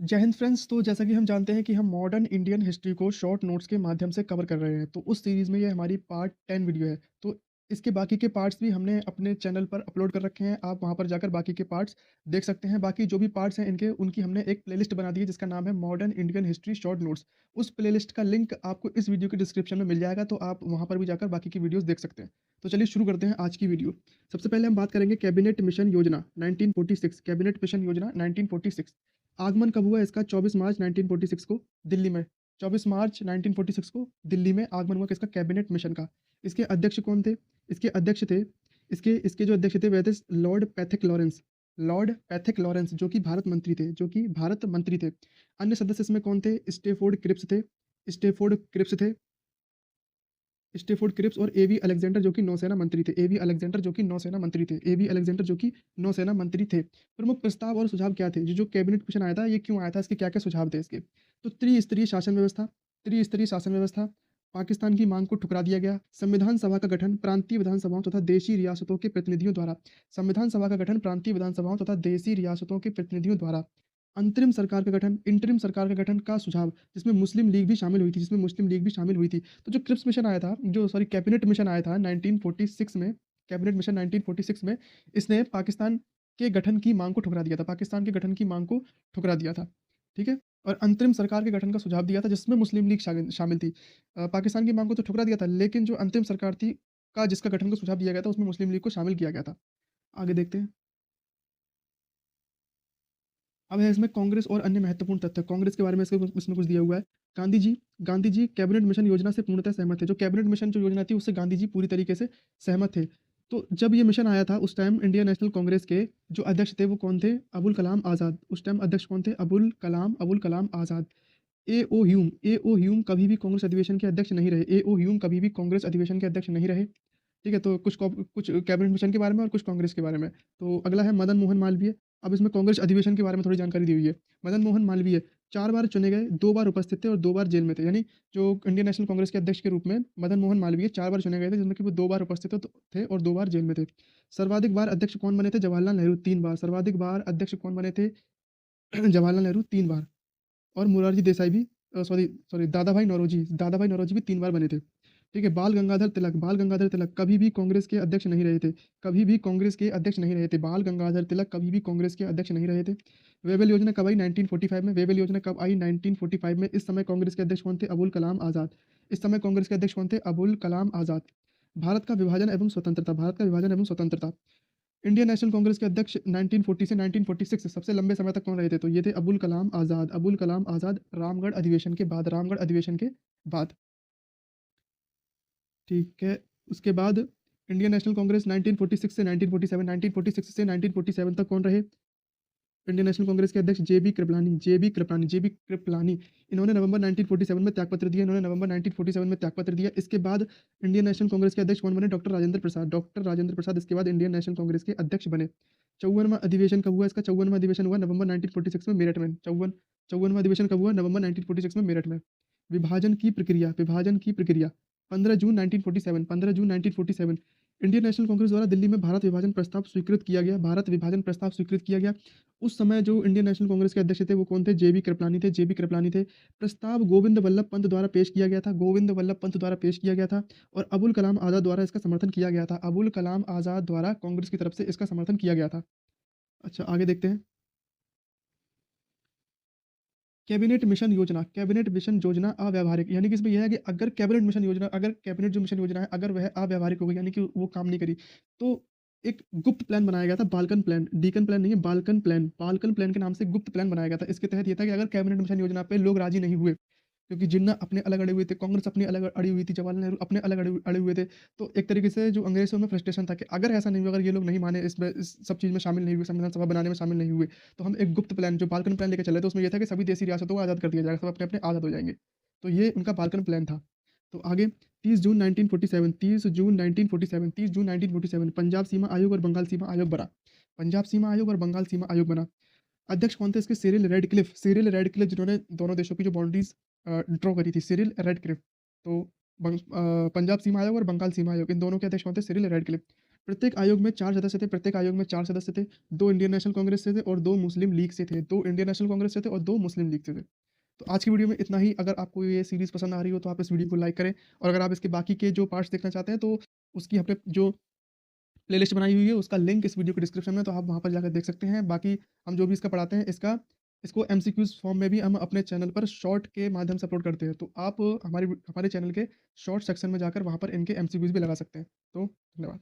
जय हिंद फ्रेंड्स। तो जैसा कि हम जानते हैं कि हम मॉडर्न इंडियन हिस्ट्री को शॉर्ट नोट्स के माध्यम से कवर कर रहे हैं, तो उस सीरीज़ में ये हमारी पार्ट 10 वीडियो है। तो इसके बाकी के पार्ट्स भी हमने अपने चैनल पर अपलोड कर रखे हैं, आप वहाँ पर जाकर बाकी के पार्ट्स देख सकते हैं। बाकी जो भी पार्ट्स हैं इनके उनकी हमने एक प्लेलिस्ट बना दी है जिसका नाम है modern Indian history short notes. उस प्लेलिस्ट का लिंक आपको इस वीडियो के डिस्क्रिप्शन में मिल जाएगा, तो आप वहाँ पर भी जाकर बाकी की वीडियोज़ देख सकते हैं। तो चलिए शुरू करते हैं आज की वीडियो। सबसे पहले हम बात करेंगे कैबिनेट मिशन योजना 1946। कैबिनेट मिशन योजना 1946 आगमन कब हुआ इसका? 24 मार्च 1946 को दिल्ली में। 24 मार्च 1946 को दिल्ली में आगमन हुआ किसका? कैबिनेट मिशन का। इसके अध्यक्ष कौन थे? इसके अध्यक्ष थे इसके इसके जो अध्यक्ष थे वह थे Lord Pethick Lawrence. Lord Pethick Lawrence जो कि भारत मंत्री थे। अन्य सदस्य इसमें कौन थे? स्टेफोर्ड क्रिप्स और एवी अलेक्जेंडर जो कि नौसेना मंत्री थे। नौसेना मंत्री थे। प्रमुख प्रस्ताव और सुझाव क्या थे? जो कैबिनेट मिशन आया था ये क्यों आया था? इसके क्या-क्या सुझाव थे इसके? तो त्रिस्तरीय शासन व्यवस्था, पाकिस्तान की मांग को ठुकरा दिया गया, संविधान सभा का गठन प्रांतीय विधानसभाओं तथा देशी रियासतों के प्रतिनिधियों द्वारा, इंटरिम सरकार का गठन का सुझाव, जिसमें मुस्लिम लीग भी शामिल हुई थी। तो जो क्रिप्स मिशन आया था, जो सॉरी कैबिनेट मिशन आया था 1946 में, कैबिनेट मिशन 1946 में, इसने पाकिस्तान के गठन की मांग को ठुकरा दिया था। ठीक है? और अंतरिम सरकार के गठन का सुझाव दिया था जिसमें मुस्लिम लीग शामिल थी। पाकिस्तान की मांग को तो ठुकरा दिया था, लेकिन जो अंतिम सरकार थी का जिसका गठन का सुझाव दिया गया था उसमें मुस्लिम लीग को शामिल किया गया था। आगे देखते हैं। अब है इसमें कांग्रेस और अन्य महत्वपूर्ण तथ्य। कांग्रेस के बारे में इसमें कुछ दिया हुआ है। गांधी जी कैबिनेट मिशन योजना से पूर्णतः सहमत थे। जो कैबिनेट मिशन जो योजना थी उससे गांधी जी पूरी तरीके से सहमत थे। तो जब ये मिशन आया था उस टाइम इंडियन नेशनल कांग्रेस के जो अध्यक्ष थे वो कौन थे? अबुल कलाम आज़ाद। उस टाइम अध्यक्ष कौन थे? अबुल कलाम आज़ाद। ए ओ ह्यूम कभी भी कांग्रेस अधिवेशन के अध्यक्ष नहीं रहे। ठीक है? तो कुछ कैबिनेट मिशन के बारे में और कुछ कांग्रेस के बारे में। तो अगला है मदन मोहन मालवीय। अब इसमें कांग्रेस अधिवेशन के बारे में थोड़ी जानकारी दी हुई है। मदन मोहन मालवीय 4 बार चुने गए, 2 बार उपस्थित थे और 2 बार जेल में थे। यानी जो इंडियन नेशनल कांग्रेस के अध्यक्ष के रूप में मदन मोहन मालवीय 4 बार चुने गए थे, जिसमें कि वो 2 बार उपस्थित थे और 2 बार जेल में थे। सर्वाधिक बार अध्यक्ष कौन बने थे? जवाहरलाल नेहरू 3 बार। सर्वाधिक बार अध्यक्ष कौन बने थे? जवाहरलाल नेहरू 3 बार। और मोरारजी देसाई भी सॉरी सॉरी दादा भाई नौरोजी भी 3 बार बने थे। ठीक है? बाल गंगाधर तिलक कभी भी कांग्रेस के अध्यक्ष नहीं रहे थे। वेबल योजना कब आई? 1945 में। इस समय कांग्रेस के अध्यक्ष कौन थे? अबुल कलाम आज़ाद। भारत का विभाजन एवं स्वतंत्रता। इंडियन नेशनल कांग्रेस के अध्यक्ष 1940 से 1946 सबसे लंबे समय तक कौन रहे थे? तो ये थे अबुल कलाम आज़ाद रामगढ़ अधिवेशन के बाद। ठीक है? उसके बाद इंडियन नेशनल कांग्रेस 1946 से 1947 तक कौन रहे? इंडियन नेशनल कांग्रेस के अध्यक्ष जे बी कृपलानी। इन्होंने नवंबर 1947 में त्यागपत्र दिया। इसके बाद इंडियन नेशनल कांग्रेस के अध्यक्ष कौन बने? डॉक्टर राजेंद्र प्रसाद इसके बाद इंडियन नेशनल कांग्रेस के अध्यक्ष बने। 54वां अधिवेशन कब हुआ इसका? 54वां अधिवेशन हुआ नवंबर 1946 में मेरठ में। 54वां अधिवेशन कब हुआ? नवंबर 1946 में मेरठ में। विभाजन की प्रक्रिया 15 जून 1947 इंडियन नेशनल कांग्रेस द्वारा दिल्ली में भारत विभाजन प्रस्ताव स्वीकृत किया गया। उस समय जो इंडियन नेशनल कांग्रेस के अध्यक्ष थे वो कौन थे? जे बी कृपलानी थे। प्रस्ताव गोविंद वल्लभ पंत द्वारा पेश किया गया था और अबुल कलाम आज़ाद द्वारा इसका समर्थन किया गया था। अबुल कलाम आज़ाद द्वारा कांग्रेस की तरफ से इसका समर्थन किया गया था। अच्छा, आगे देखते हैं। कैबिनेट मिशन योजना अव्यावहारिक, यानी कि इसमें यह है कि अगर कैबिनेट जो मिशन योजना है अगर वह अव्यावहारिक हो गई, यानी कि वो काम नहीं करी, तो एक गुप्त प्लान बनाया गया था, बाल्कन प्लान, डीकन प्लान नहीं है, बाल्कन प्लान के नाम से गुप्त प्लान बनाया गया था। इसके तहत ये था कि अगर कैबिनेट मिशन योजना पे लोग राजी नहीं हुए, क्योंकि जिन्ना अपने अलग अड़े हुए थे, कांग्रेस अपनी अलग अड़ी हुई थी, जवाहरलाल नेहरू अपने अलग अड़े हुए थे, तो एक तरीके से जो अंग्रेजों में फ्रस्ट्रेशन था कि अगर ऐसा नहीं हुआ, अगर ये लोग नहीं माने, इस सब चीज़ में शामिल नहीं हुए, संविधान सभा बनाने में शामिल नहीं हुए, तो हम एक गुप्त प्लान जो बाल्कन प्लान लेके चले थे उसमें ये था कि सभी देशी रियासतों को आज़ाद कर दिया जाएगा, सब अपने अपने आज़ाद हो जाएंगे। तो ये उनका बाल्कन प्लान था। तो आगे 30 जून 1947 पंजाब सीमा आयोग बना। अध्यक्ष कौन थे इसके? सिरिल रेडक्लिफ जिन्होंने दोनों देशों की जो बाउंड्रीज ड्रॉ करी थी, सिरिल रेडक्लिफ। तो पंजाब सीमा आयोग और बंगाल सीमा आयोग इन दोनों के अध्यक्ष कौन थे? Cyril Radcliffe. प्रत्येक आयोग में 4 सदस्य थे, प्रत्येक आयोग में 4 सदस्य थे, 2 इंडियन नेशनल कांग्रेस से थे और 2 मुस्लिम लीग से थे, 2 इंडियन नेशनल कांग्रेस से थे और 2 मुस्लिम लीग से थे। तो आज की वीडियो में इतना ही। अगर आपको ये सीरीज़ पसंद आ रही हो तो आप इस वीडियो को लाइक करें और अगर आप इसके बाकी के जो पार्ट्स देखना चाहते हैं तो उसकी हमने जो प्लेलिस्ट बनाई हुई है उसका लिंक इस वीडियो के डिस्क्रिप्शन में, तो आप वहाँ पर जाकर देख सकते हैं। बाकी हम जो भी इसका पढ़ाते हैं इसको एमसीक्यूज़ फॉर्म में भी हम अपने चैनल पर शॉर्ट के माध्यम से अपलोड करते हैं। तो आप हमारे चैनल के शॉर्ट सेक्शन में जाकर वहाँ पर इनके एमसीक्यूज़ भी लगा सकते हैं। तो धन्यवाद।